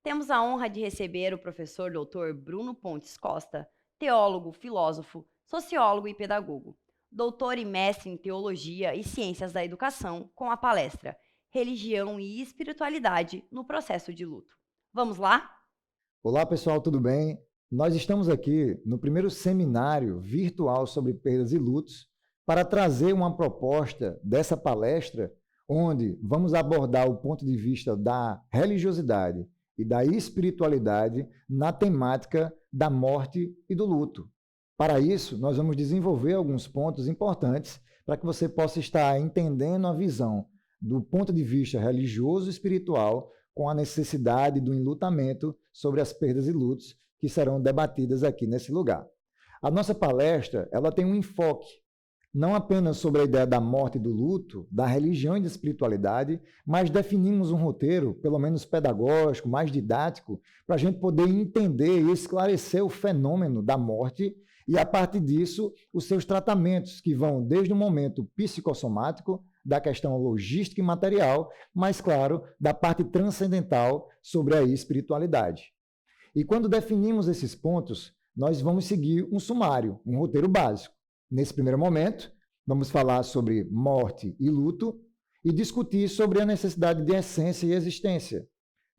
Temos a honra de receber o professor Dr. Bruno Pontes Costa, teólogo, filósofo, sociólogo e pedagogo, doutor e mestre em Teologia e Ciências da Educação, com a palestra Religião e Espiritualidade no Processo de Luto. Vamos lá? Olá, pessoal, tudo bem? Nós estamos aqui no primeiro seminário virtual sobre perdas e lutos para trazer uma proposta dessa palestra onde vamos abordar o ponto de vista da religiosidade e da espiritualidade na temática da morte e do luto. Para isso, nós vamos desenvolver alguns pontos importantes para que você possa estar entendendo a visão do ponto de vista religioso e espiritual com a necessidade do enlutamento sobre as perdas e lutos que serão debatidas aqui nesse lugar. A nossa palestra, ela tem um enfoque não apenas sobre a ideia da morte e do luto, da religião e da espiritualidade, mas definimos um roteiro, pelo menos pedagógico, mais didático, para a gente poder entender e esclarecer o fenômeno da morte e, a partir disso, os seus tratamentos, que vão desde o momento psicossomático, da questão logística e material, mas, claro, da parte transcendental sobre a espiritualidade. E quando definimos esses pontos, nós vamos seguir um sumário, um roteiro básico. Nesse primeiro momento, vamos falar sobre morte e luto e discutir sobre a necessidade de essência e existência.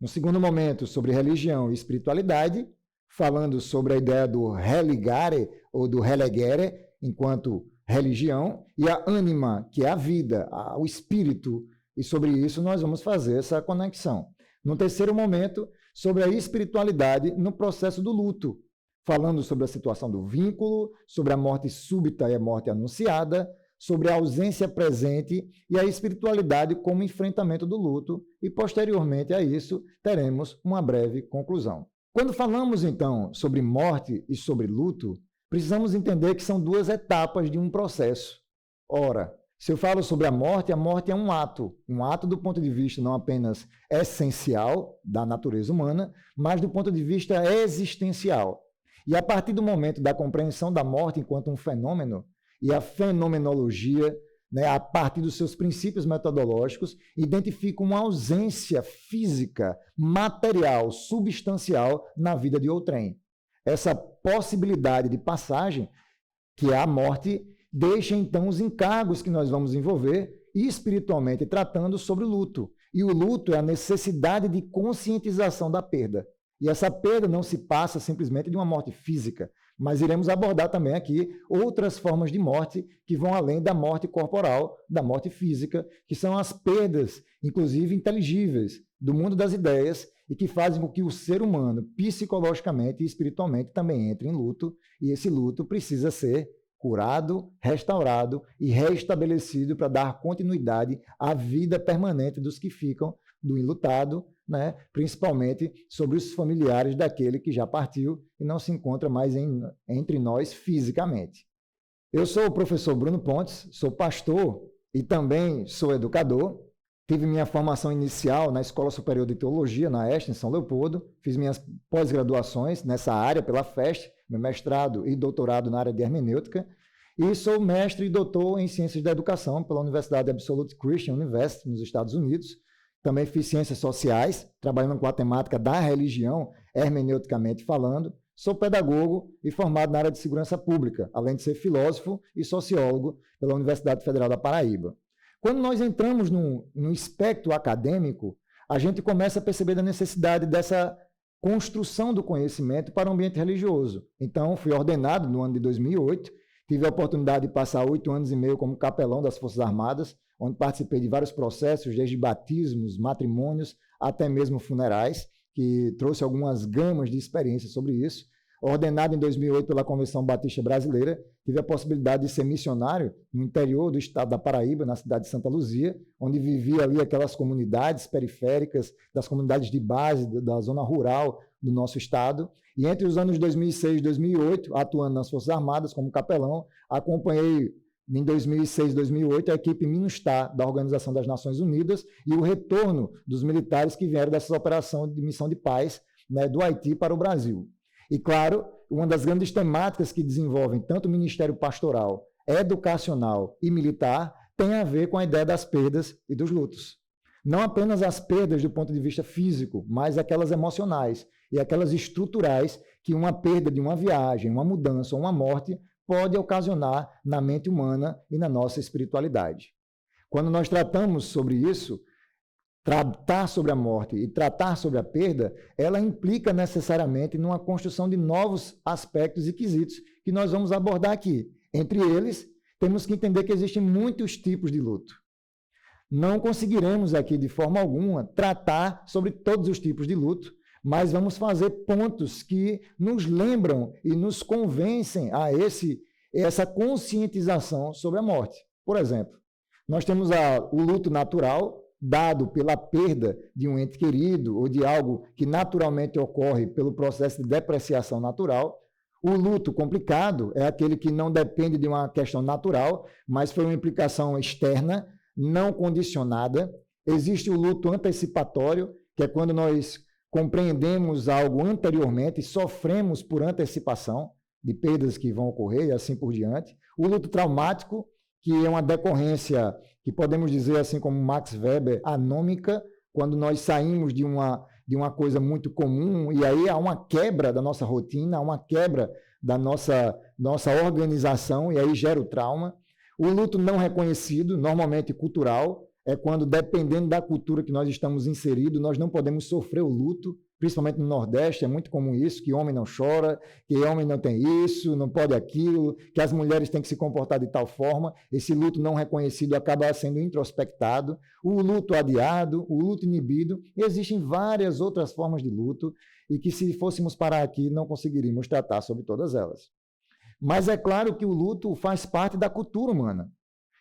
No segundo momento, sobre religião e espiritualidade, falando sobre a ideia do religare ou do relegere enquanto religião e a ânima, que é a vida, o espírito, e sobre isso nós vamos fazer essa conexão. No terceiro momento, sobre a espiritualidade no processo do luto, falando sobre a situação do vínculo, sobre a morte súbita e a morte anunciada, sobre a ausência presente e a espiritualidade como enfrentamento do luto, e posteriormente a isso teremos uma breve conclusão. Quando falamos então sobre morte e sobre luto, precisamos entender que são duas etapas de um processo. Ora, se eu falo sobre a morte é um ato do ponto de vista não apenas essencial da natureza humana, mas do ponto de vista existencial. E a partir do momento da compreensão da morte enquanto um fenômeno, e a fenomenologia, a partir dos seus princípios metodológicos, identifica uma ausência física, material, substancial na vida de outrem. Essa possibilidade de passagem, que é a morte, deixa então os encargos que nós vamos envolver espiritualmente tratando sobre o luto. E o luto é a necessidade de conscientização da perda. E essa perda não se passa simplesmente de uma morte física, mas iremos abordar também aqui outras formas de morte que vão além da morte corporal, da morte física, que são as perdas, inclusive inteligíveis, do mundo das ideias e que fazem com que o ser humano, psicologicamente e espiritualmente, também entre em luto, e esse luto precisa ser curado, restaurado e restabelecido para dar continuidade à vida permanente dos que ficam do enlutado, principalmente sobre os familiares daquele que já partiu e não se encontra mais entre nós fisicamente. Eu sou o professor Bruno Pontes, sou pastor e também sou educador. Tive minha formação inicial na Escola Superior de Teologia, na EST, em São Leopoldo. Fiz minhas pós-graduações nessa área pela FEST, meu mestrado e doutorado na área de hermenêutica. E sou mestre e doutor em Ciências da Educação pela Universidade Absolute Christian University, nos Estados Unidos. Também fiz Ciências Sociais, trabalhando com a temática da religião, hermeneuticamente falando. Sou pedagogo e formado na área de segurança pública, além de ser filósofo e sociólogo pela Universidade Federal da Paraíba. Quando nós entramos no espectro acadêmico, a gente começa a perceber a necessidade dessa construção do conhecimento para o ambiente religioso. Então, fui ordenado no ano de 2008, tive a oportunidade de passar 8 anos e meio como capelão das Forças Armadas, onde participei de vários processos, desde batismos, matrimônios, até mesmo funerais, que trouxe algumas gamas de experiência sobre isso. Ordenado em 2008 pela Convenção Batista Brasileira, tive a possibilidade de ser missionário no interior do estado da Paraíba, na cidade de Santa Luzia, onde vivia ali aquelas comunidades periféricas, das comunidades de base, da zona rural do nosso estado. E entre os anos 2006 e 2008, atuando nas Forças Armadas como capelão, acompanhei em 2006 e 2008 a equipe MINUSTAH da Organização das Nações Unidas e o retorno dos militares que vieram dessas operações de missão de paz, do Haiti para o Brasil. E, claro, uma das grandes temáticas que desenvolvem tanto o Ministério Pastoral, Educacional e Militar tem a ver com a ideia das perdas e dos lutos. Não apenas as perdas do ponto de vista físico, mas aquelas emocionais e aquelas estruturais que uma perda de uma viagem, uma mudança ou uma morte pode ocasionar na mente humana e na nossa espiritualidade. Quando nós tratamos sobre isso, tratar sobre a morte e tratar sobre a perda, ela implica necessariamente numa construção de novos aspectos e quesitos que nós vamos abordar aqui. Entre eles, temos que entender que existem muitos tipos de luto. Não conseguiremos aqui, de forma alguma, tratar sobre todos os tipos de luto, mas vamos fazer pontos que nos lembram e nos convencem a essa conscientização sobre a morte. Por exemplo, nós temos o luto natural, dado pela perda de um ente querido ou de algo que naturalmente ocorre pelo processo de depreciação natural. O luto complicado é aquele que não depende de uma questão natural, mas foi uma implicação externa, não condicionada. Existe o luto antecipatório, que é quando nós compreendemos algo anteriormente e sofremos por antecipação de perdas que vão ocorrer e assim por diante. O luto traumático, que é uma decorrência que podemos dizer, assim como Max Weber, anômica, quando nós saímos de uma coisa muito comum e aí há uma quebra da nossa rotina, há uma quebra da nossa organização e aí gera o trauma. O luto não reconhecido, normalmente cultural, é quando, dependendo da cultura que nós estamos inseridos, nós não podemos sofrer o luto, principalmente no Nordeste, é muito comum isso, que homem não chora, que homem não tem isso, não pode aquilo, que as mulheres têm que se comportar de tal forma. Esse luto não reconhecido acaba sendo introspectado, o luto adiado, o luto inibido. E existem várias outras formas de luto e que, se fôssemos parar aqui, não conseguiríamos tratar sobre todas elas. Mas é claro que o luto faz parte da cultura humana.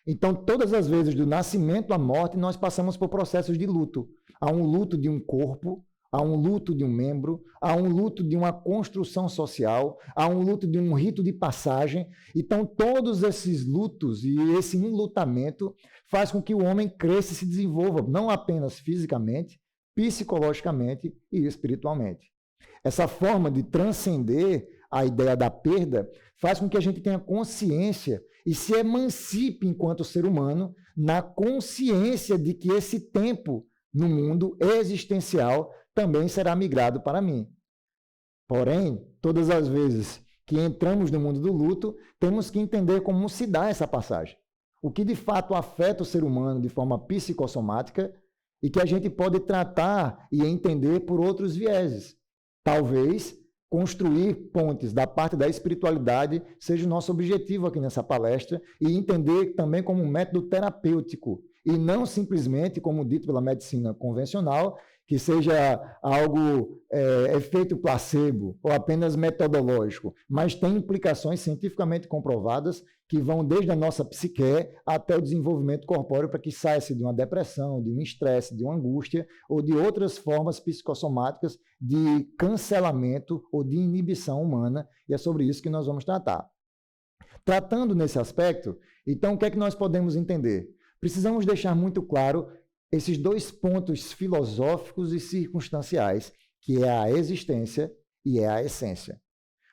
Então, todas as vezes, do nascimento à morte, nós passamos por processos de luto. Há um luto de um corpo, há um luto de um membro, há um luto de uma construção social, há um luto de um rito de passagem. Então, todos esses lutos e esse enlutamento faz com que o homem cresça e se desenvolva, não apenas fisicamente, psicologicamente e espiritualmente. Essa forma de transcender a ideia da perda faz com que a gente tenha consciência e se emancipe enquanto ser humano na consciência de que esse tempo no mundo existencial também será migrado para mim. Porém, todas as vezes que entramos no mundo do luto, temos que entender como se dá essa passagem. O que de fato afeta o ser humano de forma psicossomática e que a gente pode tratar e entender por outros vieses. Talvez construir pontes da parte da espiritualidade seja o nosso objetivo aqui nessa palestra e entender também como um método terapêutico e não simplesmente, como dito pela medicina convencional, que seja algo efeito placebo ou apenas metodológico, mas tem implicações cientificamente comprovadas que vão desde a nossa psique até o desenvolvimento corpóreo para que saia-se de uma depressão, de um estresse, de uma angústia ou de outras formas psicossomáticas de cancelamento ou de inibição humana, e é sobre isso que nós vamos tratar. Tratando nesse aspecto, então o que é que nós podemos entender? Precisamos deixar muito claro esses dois pontos filosóficos e circunstanciais, que é a existência e é a essência.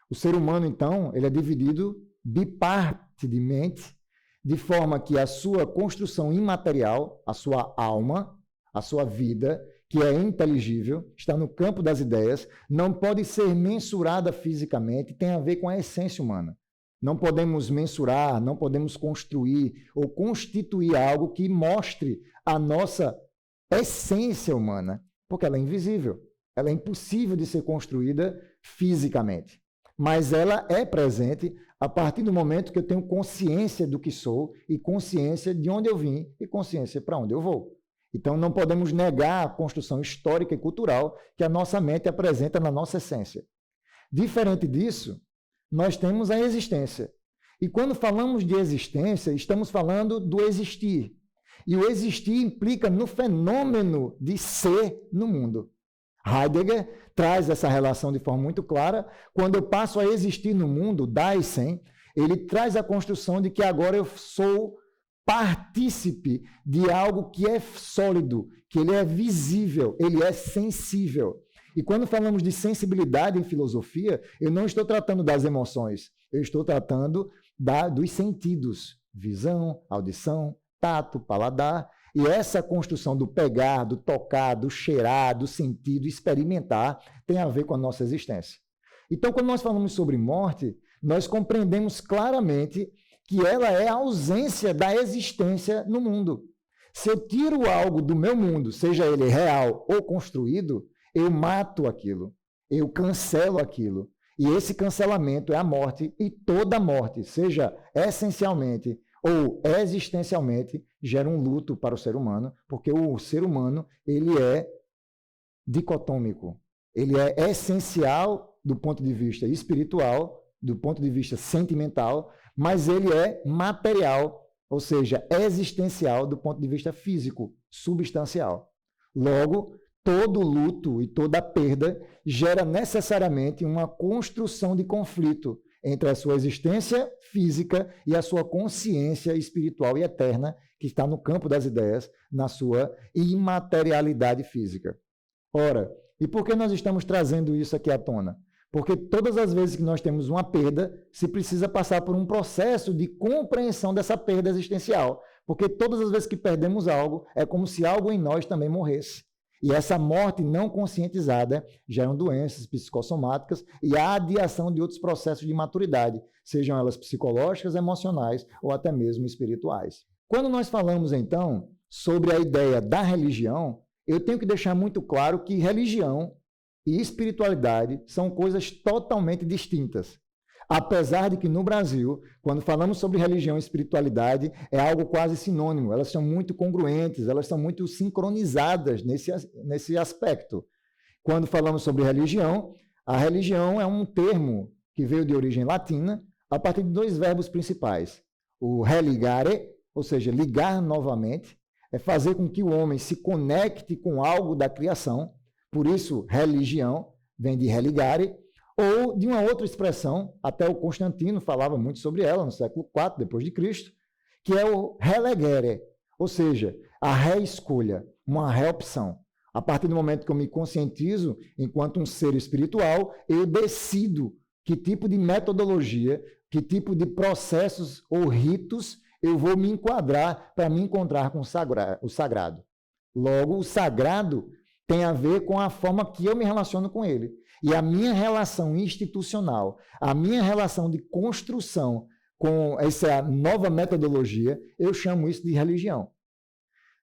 O ser humano, então, ele é dividido bipartidemente, de forma que a sua construção imaterial, a sua alma, a sua vida, que é inteligível, está no campo das ideias, não pode ser mensurada fisicamente, tem a ver com a essência humana. Não podemos mensurar, não podemos construir ou constituir algo que mostre a nossa essência humana, porque ela é invisível, ela é impossível de ser construída fisicamente. Mas ela é presente a partir do momento que eu tenho consciência do que sou e consciência de onde eu vim e consciência para onde eu vou. Então, não podemos negar a construção histórica e cultural que a nossa mente apresenta na nossa essência. Diferente disso, nós temos a existência. E quando falamos de existência, estamos falando do existir. E o existir implica no fenômeno de ser no mundo. Heidegger traz essa relação de forma muito clara. Quando eu passo a existir no mundo, Dasein, ele traz a construção de que agora eu sou partícipe de algo que é sólido, que ele é visível, ele é sensível. E quando falamos de sensibilidade em filosofia, eu não estou tratando das emoções, eu estou tratando dos sentidos, visão, audição, tato, paladar. E essa construção do pegar, do tocar, do cheirar, do sentir, do experimentar, tem a ver com a nossa existência. Então, quando nós falamos sobre morte, nós compreendemos claramente que ela é a ausência da existência no mundo. Se eu tiro algo do meu mundo, seja ele real ou construído, eu mato aquilo, eu cancelo aquilo. E esse cancelamento é a morte, e toda morte, seja essencialmente ou existencialmente, gera um luto para o ser humano, porque o ser humano ele é dicotômico. Ele é essencial do ponto de vista espiritual, do ponto de vista sentimental, mas ele é material, ou seja, existencial do ponto de vista físico, substancial. Logo, todo luto e toda perda gera necessariamente uma construção de conflito entre a sua existência física e a sua consciência espiritual e eterna, que está no campo das ideias, na sua imaterialidade física. Ora, e por que nós estamos trazendo isso aqui à tona? Porque todas as vezes que nós temos uma perda, se precisa passar por um processo de compreensão dessa perda existencial. Porque todas as vezes que perdemos algo, é como se algo em nós também morresse. E essa morte não conscientizada geram doenças psicossomáticas e a adiação de outros processos de maturidade, sejam elas psicológicas, emocionais ou até mesmo espirituais. Quando nós falamos, então, sobre a ideia da religião, eu tenho que deixar muito claro que religião e espiritualidade são coisas totalmente distintas. Apesar de que no Brasil, quando falamos sobre religião e espiritualidade, é algo quase sinônimo. Elas são muito congruentes, elas são muito sincronizadas nesse aspecto. Quando falamos sobre religião, a religião é um termo que veio de origem latina a partir de dois verbos principais. O religare, ou seja, ligar novamente, é fazer com que o homem se conecte com algo da criação. Por isso, religião vem de religare, ou de uma outra expressão, até o Constantino falava muito sobre ela, no século IV depois de Cristo, que é o relegere, ou seja, a reescolha, uma reopção. A partir do momento que eu me conscientizo enquanto um ser espiritual, eu decido que tipo de metodologia, que tipo de processos ou ritos eu vou me enquadrar para me encontrar com o sagrado. Logo, o sagrado tem a ver com a forma que eu me relaciono com ele. E a minha relação institucional, a minha relação de construção com essa nova metodologia, eu chamo isso de religião.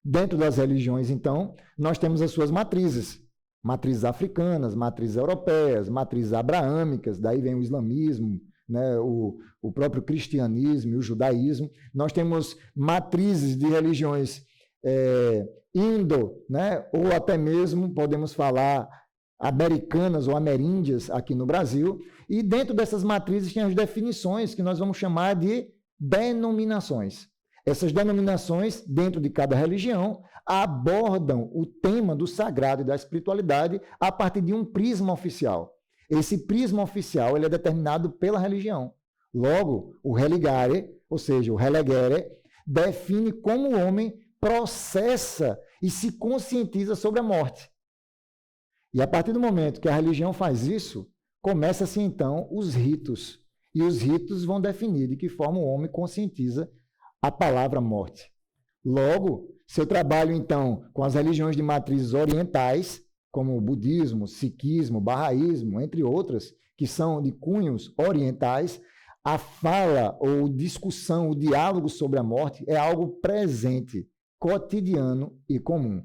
Dentro das religiões, então, nós temos as suas matrizes. Matrizes africanas, matrizes europeias, matrizes abraâmicas, daí vem o islamismo, né, o próprio cristianismo e o judaísmo. Nós temos matrizes de religiões indo, né, ou até mesmo, podemos falar, americanas ou ameríndias aqui no Brasil, e dentro dessas matrizes tem as definições que nós vamos chamar de denominações. Essas denominações, dentro de cada religião, abordam o tema do sagrado e da espiritualidade a partir de um prisma oficial. Esse prisma oficial ele é determinado pela religião. Logo, o religare, ou seja, o relegere, define como o homem processa e se conscientiza sobre a morte. E a partir do momento que a religião faz isso, começa-se então os ritos. E os ritos vão definir de que forma o homem conscientiza a palavra morte. Logo, se eu trabalho então com as religiões de matrizes orientais, como o budismo, sikhismo, bahaísmo, entre outras, que são de cunhos orientais, a fala ou discussão, o diálogo sobre a morte é algo presente, cotidiano e comum.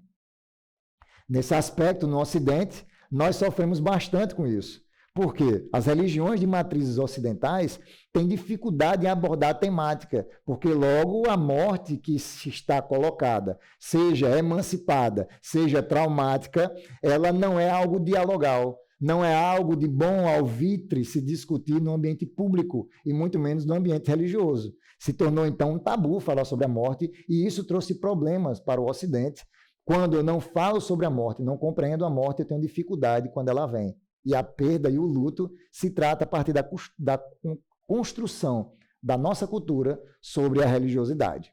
Nesse aspecto, no Ocidente, nós sofremos bastante com isso, porque as religiões de matrizes ocidentais têm dificuldade em abordar a temática, porque logo a morte que está colocada, seja emancipada, seja traumática, ela não é algo dialogal, não é algo de bom alvitre se discutir no ambiente público e muito menos no ambiente religioso. Se tornou então um tabu falar sobre a morte e isso trouxe problemas para o Ocidente. Quando eu não falo sobre a morte, não compreendo a morte, eu tenho dificuldade quando ela vem. E a perda e o luto se trata a partir da construção da nossa cultura sobre a religiosidade.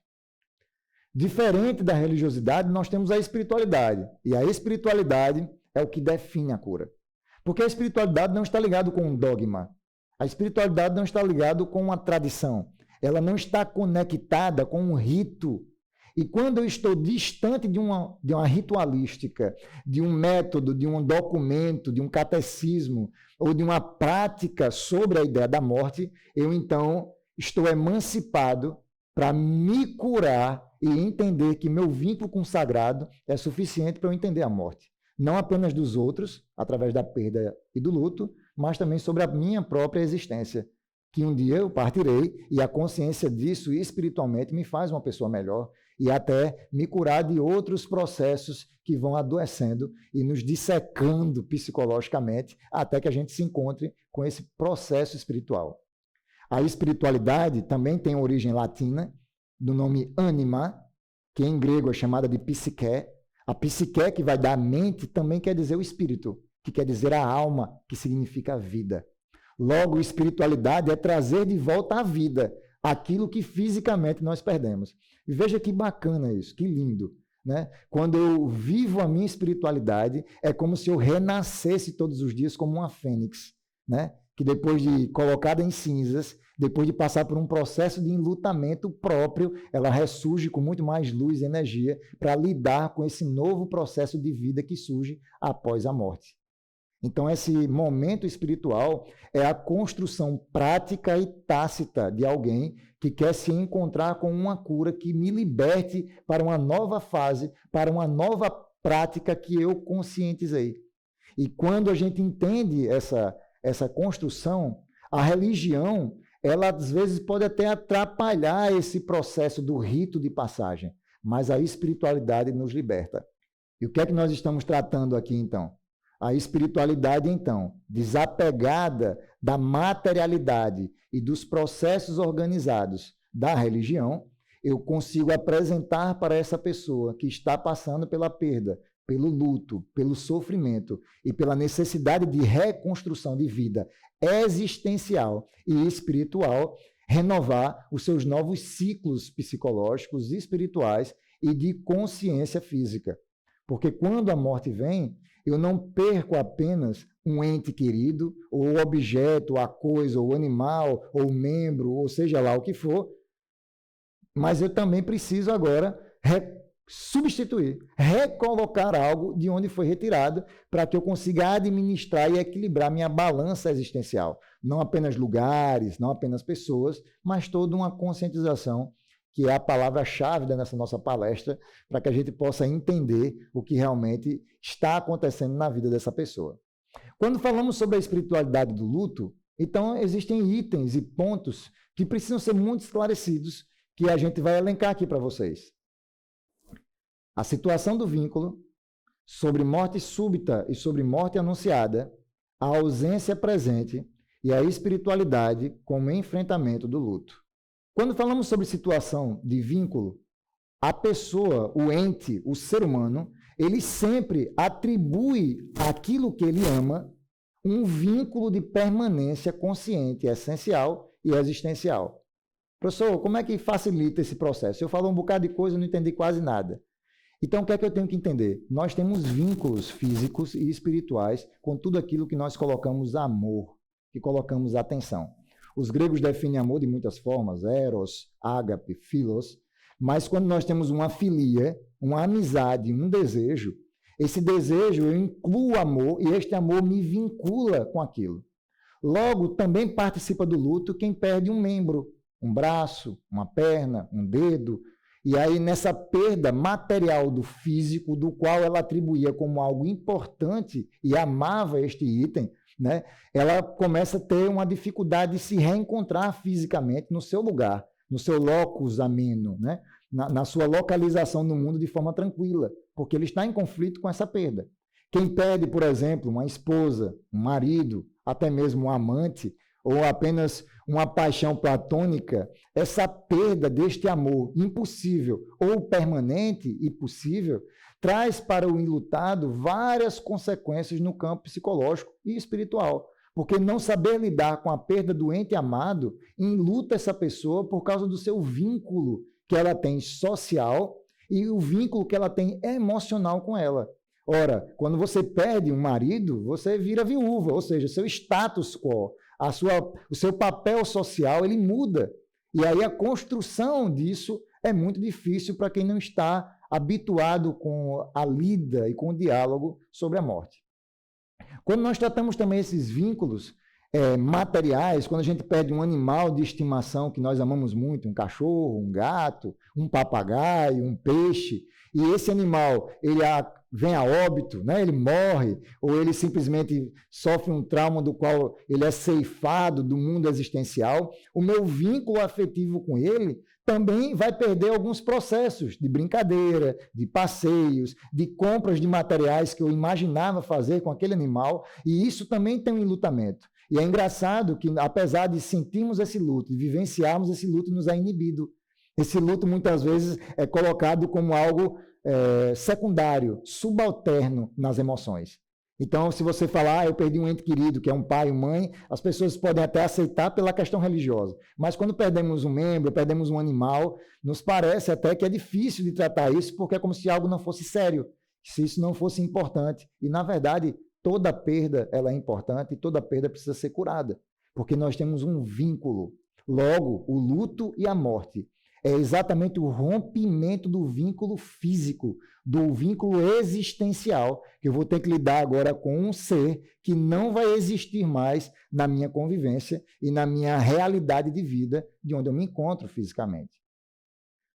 Diferente da religiosidade, nós temos a espiritualidade. E a espiritualidade é o que define a cura. Porque a espiritualidade não está ligada com um dogma. A espiritualidade não está ligada com uma tradição. Ela não está conectada com um rito. E quando eu estou distante de uma ritualística, de um método, de um documento, de um catecismo, ou de uma prática sobre a ideia da morte, eu então estou emancipado para me curar e entender que meu vínculo com o sagrado é suficiente para eu entender a morte. Não apenas dos outros, através da perda e do luto, mas também sobre a minha própria existência. Que um dia eu partirei e a consciência disso espiritualmente me faz uma pessoa melhor e até me curar de outros processos que vão adoecendo e nos dissecando psicologicamente até que a gente se encontre com esse processo espiritual. A espiritualidade também tem origem latina, do nome anima, que em grego é chamada de psique. A psique, que vai dar a mente, também quer dizer o espírito, que quer dizer a alma, que significa a vida. Logo, espiritualidade é trazer de volta à vida aquilo que fisicamente nós perdemos. E veja que bacana isso, que lindo. Né? Quando eu vivo a minha espiritualidade, é como se eu renascesse todos os dias como uma fênix, né? Que depois de colocada em cinzas, depois de passar por um processo de enlutamento próprio, ela ressurge com muito mais luz e energia para lidar com esse novo processo de vida que surge após a morte. Então, esse momento espiritual é a construção prática e tácita de alguém que quer se encontrar com uma cura que me liberte para uma nova fase, para uma nova prática que eu conscientizei. E quando a gente entende essa construção, a religião, ela às vezes pode até atrapalhar esse processo do rito de passagem, mas a espiritualidade nos liberta. E o que é que nós estamos tratando aqui, então? A espiritualidade, então, desapegada da materialidade e dos processos organizados da religião, eu consigo apresentar para essa pessoa que está passando pela perda, pelo luto, pelo sofrimento e pela necessidade de reconstrução de vida existencial e espiritual, renovar os seus novos ciclos psicológicos, espirituais e de consciência física. Porque quando a morte vem, eu não perco apenas um ente querido, ou o objeto, a coisa, ou o animal, ou o membro, ou seja lá o que for, mas eu também preciso agora substituir, recolocar algo de onde foi retirado, para que eu consiga administrar e equilibrar minha balança existencial. Não apenas lugares, não apenas pessoas, mas toda uma conscientização, que é a palavra-chave dessa nossa palestra, para que a gente possa entender o que realmente está acontecendo na vida dessa pessoa. Quando falamos sobre a espiritualidade do luto, então existem itens e pontos que precisam ser muito esclarecidos, que a gente vai elencar aqui para vocês. A situação do vínculo, sobre morte súbita e sobre morte anunciada, a ausência presente e a espiritualidade como enfrentamento do luto. Quando falamos sobre situação de vínculo, a pessoa, o ente, o ser humano, ele sempre atribui àquilo que ele ama um vínculo de permanência consciente, essencial e existencial. Professor, como é que facilita esse processo? Eu falo um bocado de coisa e não entendi quase nada. Então, o que é que eu tenho que entender? Nós temos vínculos físicos e espirituais com tudo aquilo que nós colocamos amor, que colocamos atenção. Os gregos definem amor de muitas formas, eros, ágape, philos, mas quando nós temos uma filia, uma amizade, um desejo, esse desejo eu incluo o amor e este amor me vincula com aquilo. Logo, também participa do luto quem perde um membro, um braço, uma perna, um dedo, e aí nessa perda material do físico, do qual ela atribuía como algo importante e amava este item, né, ela começa a ter uma dificuldade de se reencontrar fisicamente no seu lugar, no seu locus ameno, né, na sua localização no mundo de forma tranquila, porque ele está em conflito com essa perda. Quem perde, por exemplo, uma esposa, um marido, até mesmo um amante, ou apenas uma paixão platônica, essa perda deste amor impossível ou permanente e possível traz para o enlutado várias consequências no campo psicológico e espiritual, porque não saber lidar com a perda do ente amado enluta essa pessoa por causa do seu vínculo que ela tem social e o vínculo que ela tem emocional com ela. Ora, quando você perde um marido, você vira viúva, ou seja, seu status quo, o seu papel social, ele muda. E aí a construção disso é muito difícil para quem não está habituado com a lida e com o diálogo sobre a morte. Quando nós tratamos também esses vínculos materiais, quando a gente perde um animal de estimação que nós amamos muito, um cachorro, um gato, um papagaio, um peixe, e esse animal ele vem a óbito, né? Ele morre, ou ele simplesmente sofre um trauma do qual ele é ceifado do mundo existencial, o meu vínculo afetivo com ele também vai perder alguns processos de brincadeira, de passeios, de compras de materiais que eu imaginava fazer com aquele animal, e isso também tem um enlutamento. E é engraçado que, apesar de sentirmos esse luto, de vivenciarmos esse luto, nos é inibido. Esse luto, muitas vezes, é colocado como algo secundário, subalterno nas emoções. Então, se você falar, eu perdi um ente querido, que é um pai, uma mãe, as pessoas podem até aceitar pela questão religiosa. Mas quando perdemos um membro, perdemos um animal, nos parece até que é difícil de tratar isso, porque é como se algo não fosse sério, se isso não fosse importante. E, na verdade, toda perda ela é importante e toda perda precisa ser curada, porque nós temos um vínculo. Logo, o luto e a morte é exatamente o rompimento do vínculo físico, do vínculo existencial, que eu vou ter que lidar agora com um ser que não vai existir mais na minha convivência e na minha realidade de vida, de onde eu me encontro fisicamente.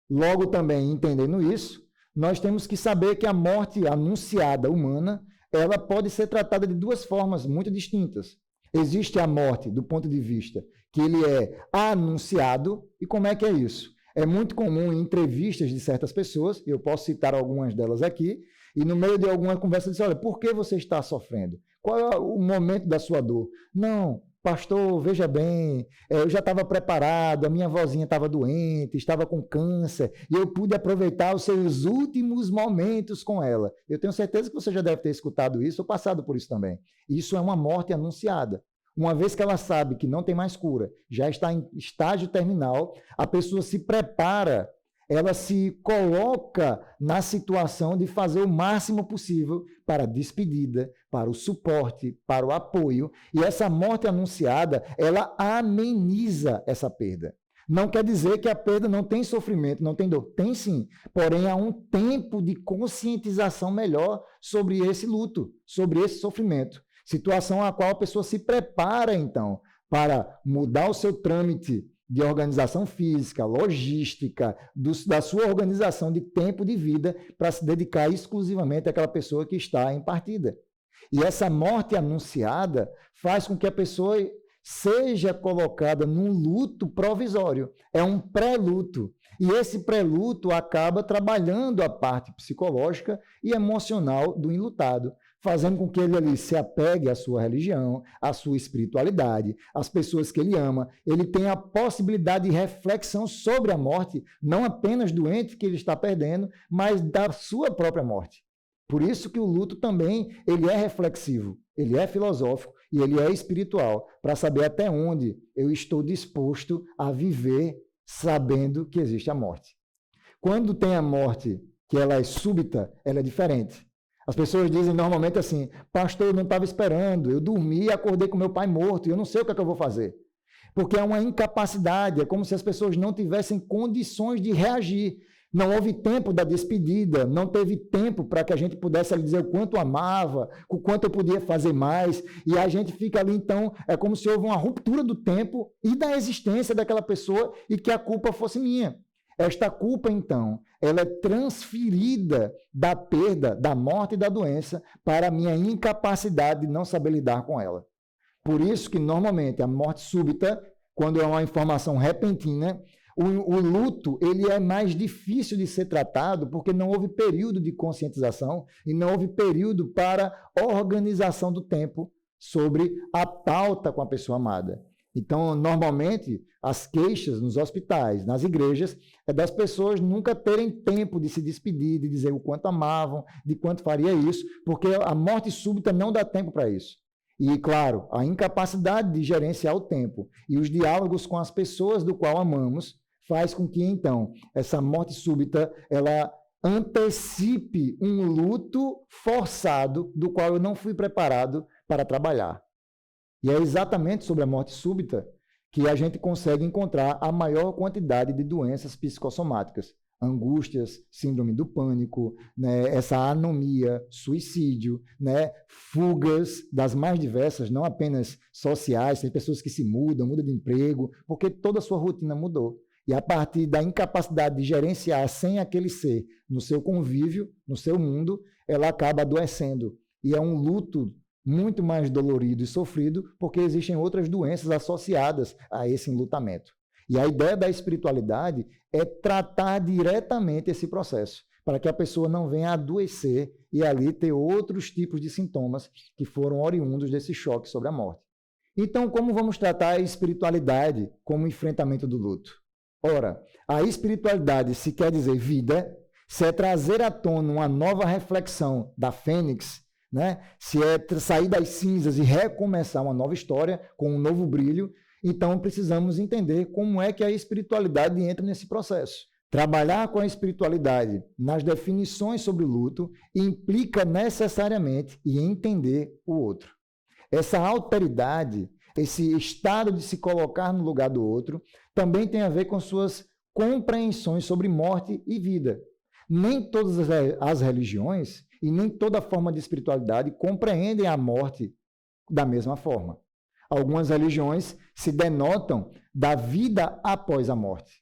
Logo, também, entendendo isso, nós temos que saber que a morte anunciada humana, ela pode ser tratada de duas formas muito distintas. Existe a morte do ponto de vista que ele é anunciado, e como é que é isso? É muito comum em entrevistas de certas pessoas, eu posso citar algumas delas aqui, e no meio de alguma conversa diz, olha, por que você está sofrendo? Qual é o momento da sua dor? Não, pastor, veja bem, eu já estava preparado, a minha vozinha estava doente, estava com câncer, e eu pude aproveitar os seus últimos momentos com ela. Eu tenho certeza que você já deve ter escutado isso ou passado por isso também. Isso é uma morte anunciada. Uma vez que ela sabe que não tem mais cura, já está em estágio terminal, a pessoa se prepara, ela se coloca na situação de fazer o máximo possível para a despedida, para o suporte, para o apoio. E essa morte anunciada, ela ameniza essa perda. Não quer dizer que a perda não tem sofrimento, não tem dor. Tem sim, porém há um tempo de conscientização melhor sobre esse luto, sobre esse sofrimento. Situação a qual a pessoa se prepara, então, para mudar o seu trâmite de organização física, logística, da sua organização de tempo de vida para se dedicar exclusivamente àquela pessoa que está em partida. E essa morte anunciada faz com que a pessoa seja colocada num luto provisório. É um pré-luto. E esse pré-luto acaba trabalhando a parte psicológica e emocional do enlutado, fazendo com que ele ali se apegue à sua religião, à sua espiritualidade, às pessoas que ele ama. Ele tem a possibilidade de reflexão sobre a morte, não apenas do ente que ele está perdendo, mas da sua própria morte. Por isso que o luto também ele é reflexivo, ele é filosófico e ele é espiritual, para saber até onde eu estou disposto a viver sabendo que existe a morte. Quando tem a morte, que ela é súbita, ela é diferente. As pessoas dizem normalmente assim, pastor, eu não estava esperando, eu dormi e acordei com meu pai morto, e eu não sei o que é que eu vou fazer. Porque é uma incapacidade, é como se as pessoas não tivessem condições de reagir. Não houve tempo da despedida, não teve tempo para que a gente pudesse ali dizer o quanto amava, o quanto eu podia fazer mais, e a gente fica ali, então, é como se houve uma ruptura do tempo e da existência daquela pessoa e que a culpa fosse minha. Esta culpa, então, ela é transferida da perda, da morte e da doença para a minha incapacidade de não saber lidar com ela. Por isso que, normalmente, a morte súbita, quando é uma informação repentina, o luto ele é mais difícil de ser tratado porque não houve período de conscientização e não houve período para organização do tempo sobre a pauta com a pessoa amada. Então, normalmente, as queixas nos hospitais, nas igrejas, é das pessoas nunca terem tempo de se despedir, de dizer o quanto amavam, de quanto faria isso, porque a morte súbita não dá tempo para isso. E, claro, a incapacidade de gerenciar o tempo e os diálogos com as pessoas do qual amamos faz com que, então, essa morte súbita, ela antecipe um luto forçado do qual eu não fui preparado para trabalhar. E é exatamente sobre a morte súbita que a gente consegue encontrar a maior quantidade de doenças psicossomáticas. Angústias, síndrome do pânico, né, essa anomia, suicídio, né, fugas das mais diversas, não apenas sociais, tem pessoas que se mudam de emprego, porque toda a sua rotina mudou. E a partir da incapacidade de gerenciar sem aquele ser no seu convívio, no seu mundo, ela acaba adoecendo. E é um luto muito mais dolorido e sofrido, porque existem outras doenças associadas a esse enlutamento. E a ideia da espiritualidade é tratar diretamente esse processo, para que a pessoa não venha adoecer e ali ter outros tipos de sintomas que foram oriundos desse choque sobre a morte. Então, como vamos tratar a espiritualidade como enfrentamento do luto? Ora, a espiritualidade, se quer dizer vida, se é trazer à tona uma nova reflexão da fênix, né? Se é sair das cinzas e recomeçar uma nova história com um novo brilho, então precisamos entender como é que a espiritualidade entra nesse processo. Trabalhar com a espiritualidade nas definições sobre o luto implica necessariamente em entender o outro. Essa alteridade, esse estado de se colocar no lugar do outro, também tem a ver com suas compreensões sobre morte e vida. Nem todas as religiões e nem toda forma de espiritualidade compreendem a morte da mesma forma. Algumas religiões se denotam da vida após a morte.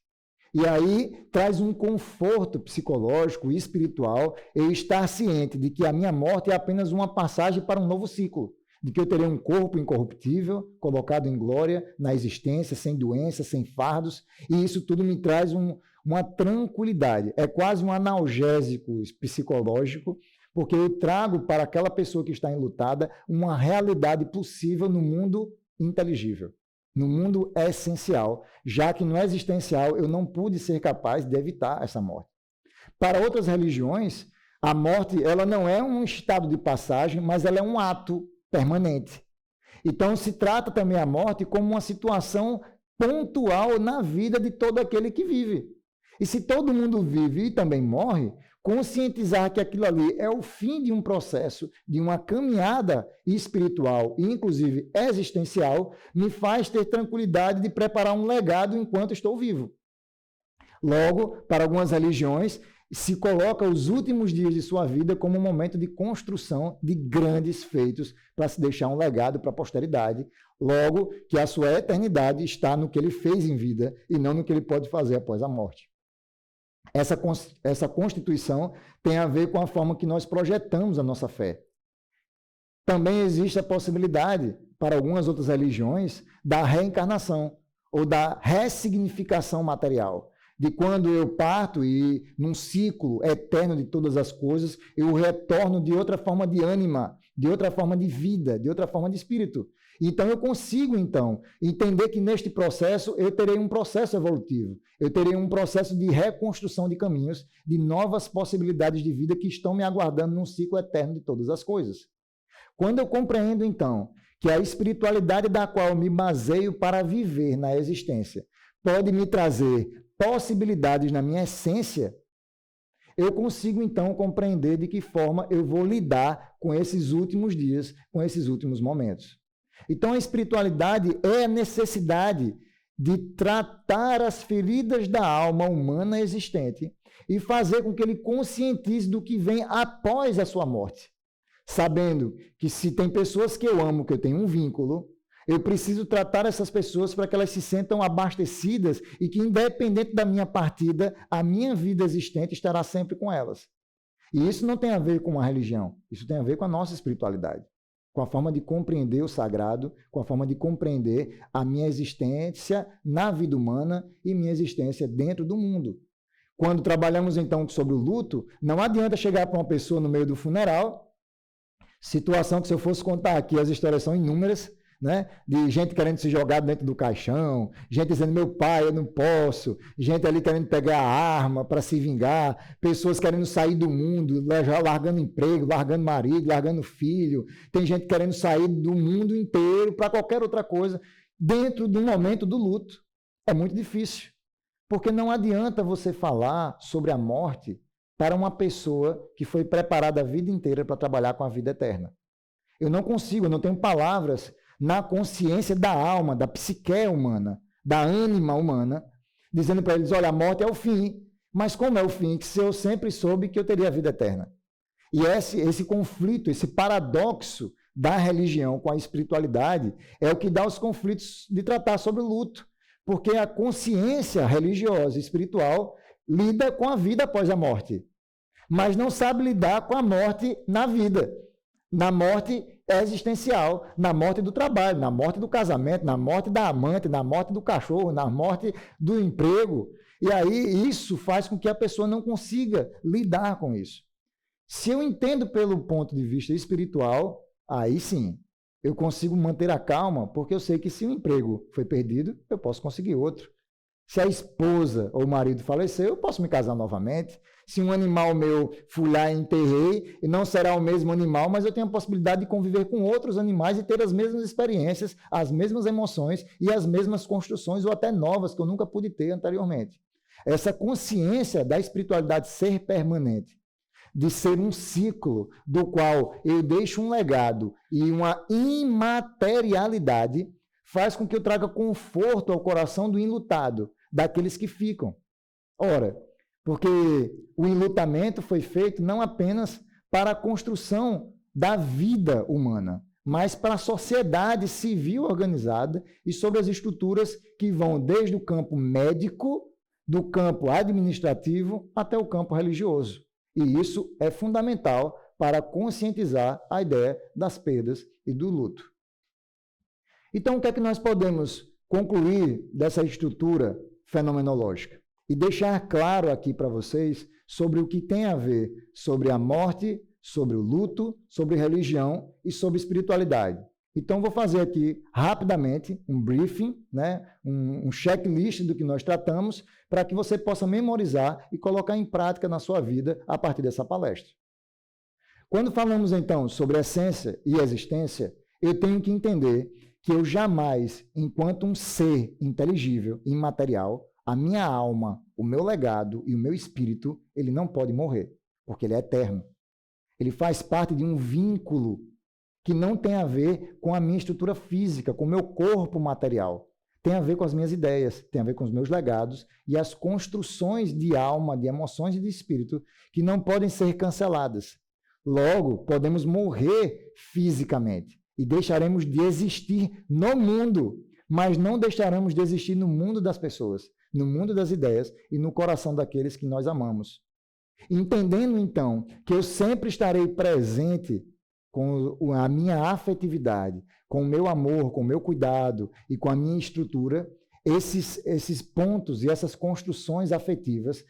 E aí traz um conforto psicológico e espiritual eu estar ciente de que a minha morte é apenas uma passagem para um novo ciclo, de que eu terei um corpo incorruptível, colocado em glória, na existência, sem doenças, sem fardos, e isso tudo me traz uma tranquilidade. É quase um analgésico psicológico, porque eu trago para aquela pessoa que está enlutada uma realidade possível no mundo inteligível, no mundo essencial, já que no existencial eu não pude ser capaz de evitar essa morte. Para outras religiões, a morte ela não é um estado de passagem, mas ela é um ato permanente. Então se trata também a morte como uma situação pontual na vida de todo aquele que vive. E se todo mundo vive e também morre, conscientizar que aquilo ali é o fim de um processo, de uma caminhada espiritual e, inclusive, existencial, me faz ter tranquilidade de preparar um legado enquanto estou vivo. Logo, para algumas religiões, se coloca os últimos dias de sua vida como um momento de construção de grandes feitos para se deixar um legado para a posteridade, logo que a sua eternidade está no que ele fez em vida e não no que ele pode fazer após a morte. Essa constituição tem a ver com a forma que nós projetamos a nossa fé. Também existe a possibilidade, para algumas outras religiões, da reencarnação ou da ressignificação material. De quando eu parto e, num ciclo eterno de todas as coisas, eu retorno de outra forma de ânima, de outra forma de vida, de outra forma de espírito. Então, eu consigo, entender que neste processo eu terei um processo evolutivo, eu terei um processo de reconstrução de caminhos, de novas possibilidades de vida que estão me aguardando num ciclo eterno de todas as coisas. Quando eu compreendo, então, que a espiritualidade da qual eu me baseio para viver na existência pode me trazer possibilidades na minha essência, eu consigo, então, compreender de que forma eu vou lidar com esses últimos dias, com esses últimos momentos. Então, a espiritualidade é a necessidade de tratar as feridas da alma humana existente e fazer com que ele conscientize do que vem após a sua morte. Sabendo que se tem pessoas que eu amo, que eu tenho um vínculo, eu preciso tratar essas pessoas para que elas se sintam abastecidas e que, independente da minha partida, a minha vida existente estará sempre com elas. E isso não tem a ver com a religião, isso tem a ver com a nossa espiritualidade, com a forma de compreender o sagrado, com a forma de compreender a minha existência na vida humana e minha existência dentro do mundo. Quando trabalhamos, então, sobre o luto, não adianta chegar para uma pessoa no meio do funeral, situação que se eu fosse contar aqui, as histórias são inúmeras, né? De gente querendo se jogar dentro do caixão, gente dizendo, meu pai, eu não posso, gente ali querendo pegar a arma para se vingar, pessoas querendo sair do mundo, largando emprego, largando marido, largando filho, tem gente querendo sair do mundo inteiro para qualquer outra coisa, dentro do momento do luto. É muito difícil, porque não adianta você falar sobre a morte para uma pessoa que foi preparada a vida inteira para trabalhar com a vida eterna. Eu não consigo, eu não tenho palavras na consciência da alma, da psique humana, da ânima humana, dizendo para eles, olha, a morte é o fim. Mas como é o fim? Que se eu sempre soube que eu teria a vida eterna. E esse conflito, esse paradoxo da religião com a espiritualidade é o que dá os conflitos de tratar sobre o luto. Porque a consciência religiosa e espiritual lida com a vida após a morte, mas não sabe lidar com a morte na vida, na morte existencial, na morte do trabalho, na morte do casamento, na morte da amante, na morte do cachorro, na morte do emprego. E aí isso faz com que a pessoa não consiga lidar com isso. Se eu entendo pelo ponto de vista espiritual, aí sim, eu consigo manter a calma, porque eu sei que se o emprego foi perdido, eu posso conseguir outro. Se a esposa ou o marido faleceu, eu posso me casar novamente. Se um animal meu fui lá e enterrei, e não será o mesmo animal, mas eu tenho a possibilidade de conviver com outros animais e ter as mesmas experiências, as mesmas emoções e as mesmas construções, ou até novas, que eu nunca pude ter anteriormente. Essa consciência da espiritualidade ser permanente, de ser um ciclo do qual eu deixo um legado e uma imaterialidade, faz com que eu traga conforto ao coração do enlutado, daqueles que ficam. Ora, porque o enlutamento foi feito não apenas para a construção da vida humana, mas para a sociedade civil organizada e sobre as estruturas que vão desde o campo médico, do campo administrativo, até o campo religioso. E isso é fundamental para conscientizar a ideia das perdas e do luto. Então, o que é que nós podemos concluir dessa estrutura fenomenológica? E deixar claro aqui para vocês sobre o que tem a ver sobre a morte, sobre o luto, sobre religião e sobre espiritualidade. Então, vou fazer aqui rapidamente um briefing, né? um checklist do que nós tratamos, para que você possa memorizar e colocar em prática na sua vida a partir dessa palestra. Quando falamos, então, sobre essência e existência, eu tenho que entender que eu jamais, enquanto um ser inteligível, imaterial, a minha alma, o meu legado e o meu espírito, ele não pode morrer, porque ele é eterno. Ele faz parte de um vínculo que não tem a ver com a minha estrutura física, com o meu corpo material. Tem a ver com as minhas ideias, tem a ver com os meus legados e as construções de alma, de emoções e de espírito que não podem ser canceladas. Logo, podemos morrer fisicamente e deixaremos de existir no mundo, mas não deixaremos de existir no mundo das pessoas, no mundo das ideias e no coração daqueles que nós amamos. Entendendo, então, que eu sempre estarei presente com a minha afetividade, com o meu amor, com o meu cuidado e com a minha estrutura, esses pontos e essas construções afetivas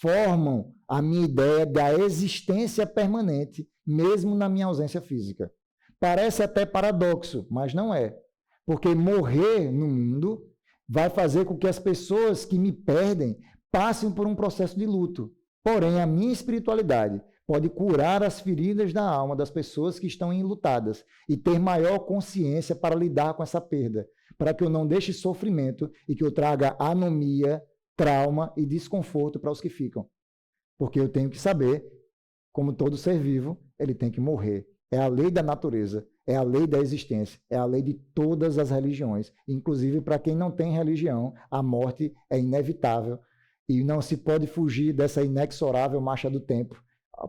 formam a minha ideia da existência permanente, mesmo na minha ausência física. Parece até paradoxo, mas não é. Porque morrer no mundo vai fazer com que as pessoas que me perdem passem por um processo de luto. Porém, a minha espiritualidade pode curar as feridas da alma das pessoas que estão enlutadas e ter maior consciência para lidar com essa perda, para que eu não deixe sofrimento e que eu traga anomia, trauma e desconforto para os que ficam. Porque eu tenho que saber, como todo ser vivo, ele tem que morrer. É a lei da natureza, é a lei da existência, é a lei de todas as religiões. Inclusive, para quem não tem religião, a morte é inevitável e não se pode fugir dessa inexorável marcha do tempo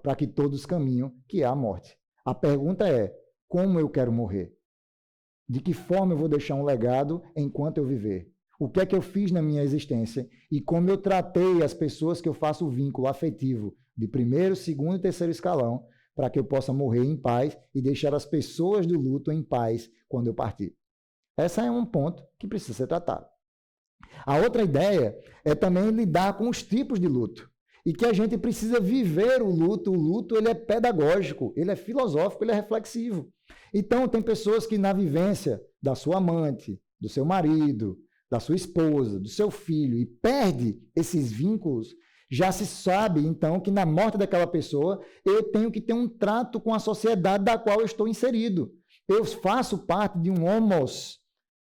para que todos caminham, que é a morte. A pergunta é, como eu quero morrer? De que forma eu vou deixar um legado enquanto eu viver? O que é que eu fiz na minha existência e como eu tratei as pessoas que eu faço o vínculo afetivo de primeiro, segundo e terceiro escalão, para que eu possa morrer em paz e deixar as pessoas do luto em paz quando eu partir. Esse é um ponto que precisa ser tratado. A outra ideia é também lidar com os tipos de luto. E que a gente precisa viver o luto ele é pedagógico, ele é filosófico, ele é reflexivo. Então, tem pessoas que na vivência da sua amante, do seu marido, da sua esposa, do seu filho, e perde esses vínculos, já se sabe, então, que na morte daquela pessoa, eu tenho que ter um trato com a sociedade da qual eu estou inserido. Eu faço parte de um homos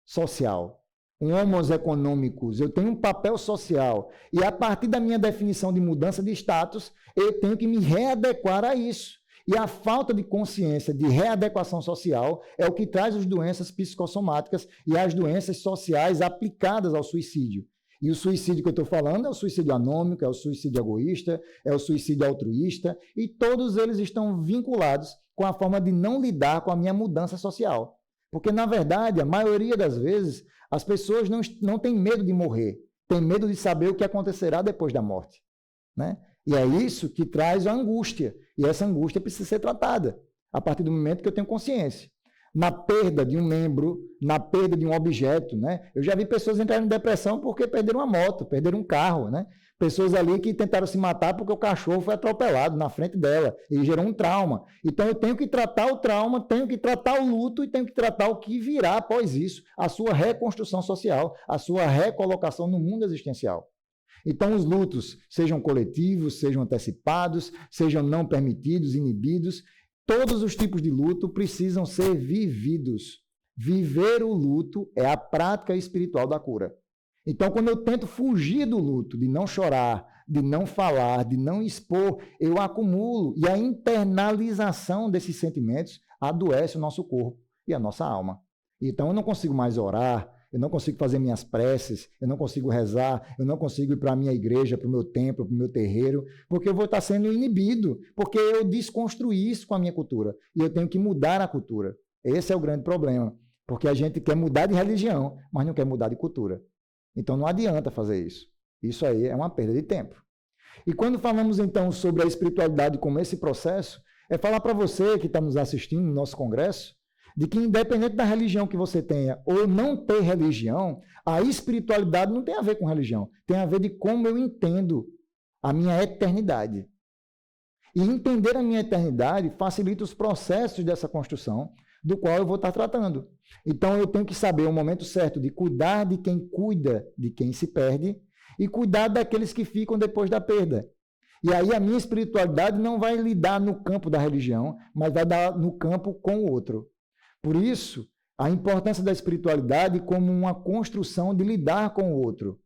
social. Um homos econômicos, eu tenho um papel social e a partir da minha definição de mudança de status, eu tenho que me readequar a isso. E a falta de consciência de readequação social é o que traz as doenças psicossomáticas e as doenças sociais aplicadas ao suicídio. E o suicídio que eu estou falando é o suicídio anômico, é o suicídio egoísta, é o suicídio altruísta, e todos eles estão vinculados com a forma de não lidar com a minha mudança social. Porque, na verdade, a maioria das vezes, as pessoas não têm medo de morrer, têm medo de saber o que acontecerá depois da morte, né? E é isso que traz a angústia, e essa angústia precisa ser tratada a partir do momento que eu tenho consciência. Na perda de um membro, na perda de um objeto, né? Eu já vi pessoas entrarem em depressão porque perderam uma moto, perderam um carro, né? Pessoas ali que tentaram se matar porque o cachorro foi atropelado na frente dela e gerou um trauma. Então eu tenho que tratar o trauma, tenho que tratar o luto e tenho que tratar o que virá após isso, a sua reconstrução social, a sua recolocação no mundo existencial. Então os lutos, sejam coletivos, sejam antecipados, sejam não permitidos, inibidos, todos os tipos de luto precisam ser vividos. Viver o luto é a prática espiritual da cura. Então, quando eu tento fugir do luto, de não chorar, de não falar, de não expor, eu acumulo. E a internalização desses sentimentos adoece o nosso corpo e a nossa alma. Então, eu não consigo mais orar, eu não consigo fazer minhas preces, eu não consigo rezar, eu não consigo ir para a minha igreja, para o meu templo, para o meu terreiro, porque eu vou estar sendo inibido, porque eu desconstruí isso com a minha cultura. E eu tenho que mudar a cultura. Esse é o grande problema, porque a gente quer mudar de religião, mas não quer mudar de cultura. Então não adianta fazer isso. Isso aí é uma perda de tempo. E quando falamos então sobre a espiritualidade como esse processo, é falar para você que está nos assistindo no nosso congresso, de que independente da religião que você tenha ou não ter religião, a espiritualidade não tem a ver com religião, tem a ver de como eu entendo a minha eternidade. E entender a minha eternidade facilita os processos dessa construção, do qual eu vou estar tratando. Então eu tenho que saber o momento certo de cuidar de quem cuida de quem se perde e cuidar daqueles que ficam depois da perda. E aí a minha espiritualidade não vai lidar no campo da religião, mas vai dar no campo com o outro. Por isso, a importância da espiritualidade como uma construção de lidar com o outro.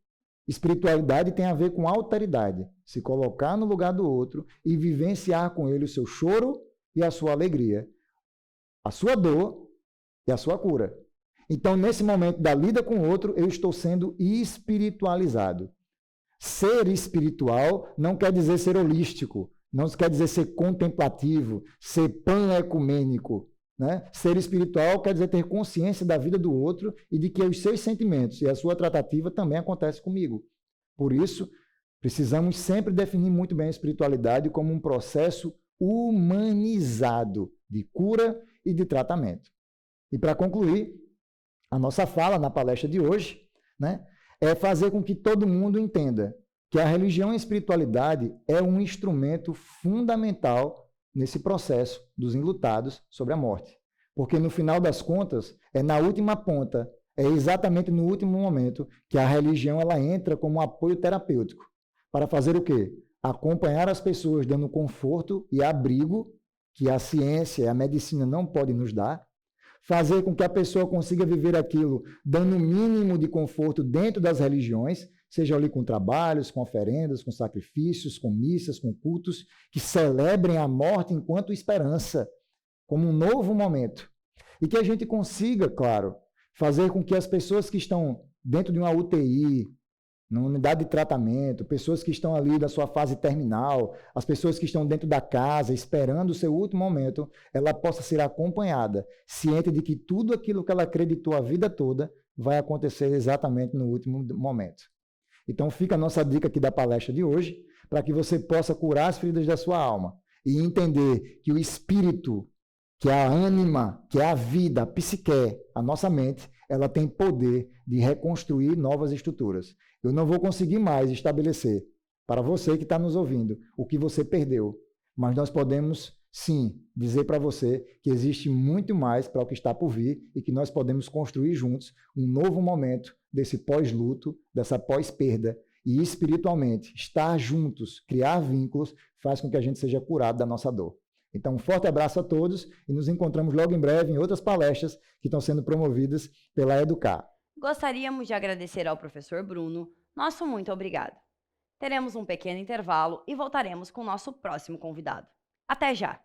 Espiritualidade tem a ver com alteridade, se colocar no lugar do outro e vivenciar com ele o seu choro e a sua alegria, a sua dor e a sua cura. Então, nesse momento da lida com o outro, eu estou sendo espiritualizado. Ser espiritual não quer dizer ser holístico, não quer dizer ser contemplativo, ser pan-ecumênico. Né? Ser espiritual quer dizer ter consciência da vida do outro e de que os seus sentimentos e a sua tratativa também acontecem comigo. Por isso, precisamos sempre definir muito bem a espiritualidade como um processo humanizado de cura e de tratamento. E para concluir, a nossa fala na palestra de hoje, né, é fazer com que todo mundo entenda que a religião e a espiritualidade é um instrumento fundamental nesse processo dos enlutados sobre a morte. Porque, no final das contas, é na última ponta, é exatamente no último momento que a religião ela entra como um apoio terapêutico. Para fazer o quê? Acompanhar as pessoas dando conforto e abrigo que a ciência e a medicina não podem nos dar, fazer com que a pessoa consiga viver aquilo dando o mínimo de conforto dentro das religiões, seja ali com trabalhos, com oferendas, com sacrifícios, com missas, com cultos, que celebrem a morte enquanto esperança, como um novo momento. E que a gente consiga, claro, fazer com que as pessoas que estão dentro de uma UTI, numa unidade de tratamento, pessoas que estão ali da sua fase terminal, as pessoas que estão dentro da casa, esperando o seu último momento, ela possa ser acompanhada, ciente de que tudo aquilo que ela acreditou a vida toda vai acontecer exatamente no último momento. Então fica a nossa dica aqui da palestra de hoje, para que você possa curar as feridas da sua alma e entender que o espírito, que é a ânima, que é a vida, a psique, a nossa mente, ela tem poder de reconstruir novas estruturas. Eu não vou conseguir mais estabelecer para você que está nos ouvindo o que você perdeu, mas nós podemos, sim, dizer para você que existe muito mais para o que está por vir e que nós podemos construir juntos um novo momento desse pós-luto, dessa pós-perda. E espiritualmente, estar juntos, criar vínculos, faz com que a gente seja curado da nossa dor. Então, um forte abraço a todos e nos encontramos logo em breve em outras palestras que estão sendo promovidas pela Educar. Gostaríamos de agradecer ao professor Bruno. Nosso muito obrigado. Teremos um pequeno intervalo e voltaremos com o nosso próximo convidado. Até já!